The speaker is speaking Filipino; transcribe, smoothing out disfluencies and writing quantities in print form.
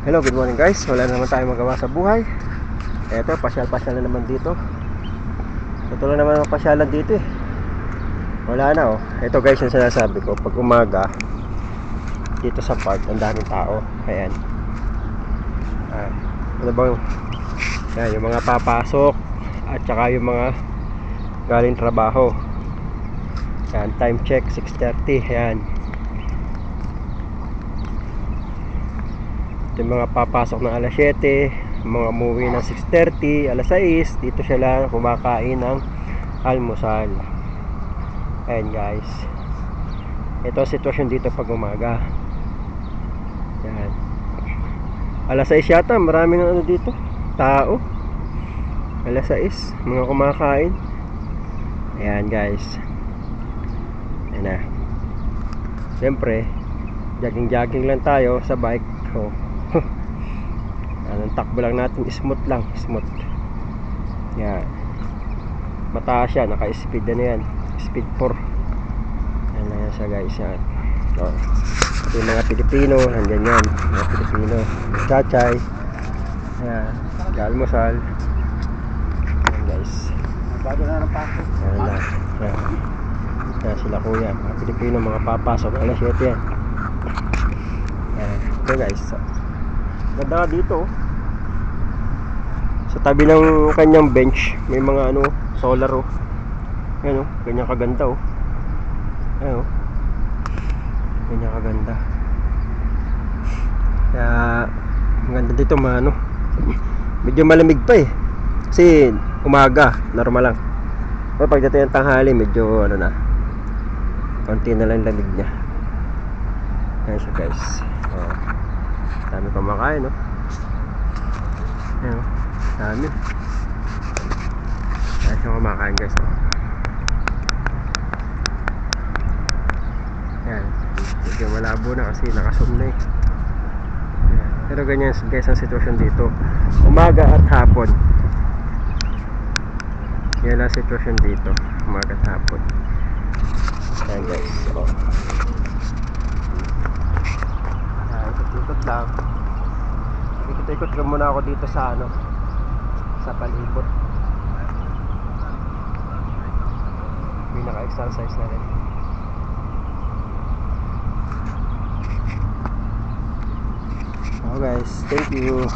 Hello, good morning guys. Wala naman tayong magawa sa buhay. Eto, pasyal-pasyal na naman dito. Ito lang naman ang pasyalan dito eh. Wala na oh. Ito guys yung sinasabi ko. Pag umaga, dito sa park, ang daming tao. Ayan. Ano bang? Ayan, yung mga papasok at saka yung mga galing trabaho. Ayan, time check 6:30. Ayan. Yung mga papasok ng alas 7, mga umuwi ng 6:30, alas 6, dito sila kumakain ng almusal. Ayan guys, ito ang sitwasyon dito pag umaga. Ayan. Alas 6 yata, maraming ano dito, tao. Alas 6, mga kumakain. Ayan guys. Ayan na. Siyempre, jogging lang tayo sa bike. Oh. Anong takbo lang natin, smooth lang, smooth. Yan. Mataas siya, naka-speed na yan. Speed 4. Yan lang yan siya guys. Yan. So, yung mga Pilipino, nandyan yan. Mga Pilipino. Chachay. Yan. Almusal. Yan guys. Bago na ng pasok. Yan lang. Yan. Yan sila kuya. Mga Pilipino, mga papasok. Alas 7 yan. Yan. Ito guys. Ganda nga dito. Sa tabi ng kanyang bench, may mga ano, solar oh. Ayan oh, ganyan kaganda oh. Ayan oh. Ganyan kaganda. Kaya maganda dito ano. Medyo malamig pa eh. Kasi umaga, normal lang. Pero pagdating ng tanghali, medyo ano na. Konti na lang lamig niya. Ayan siya guys. Oh. Dami pa makain no. Ayan, dami. Ayan siya kumakain guys no? Ayan, medyo malabo na kasi nakasum na eh. Ayan. Pero ganyan guys ang sitwasyon dito, umaga at hapon. Yan ang sitwasyon dito, umaga at hapon. Ayan guys. Oh. Ikot lang. Ikot lang muna ako dito sa ano, sa palibot. May naka-exercise na rin. Oh guys, thank you.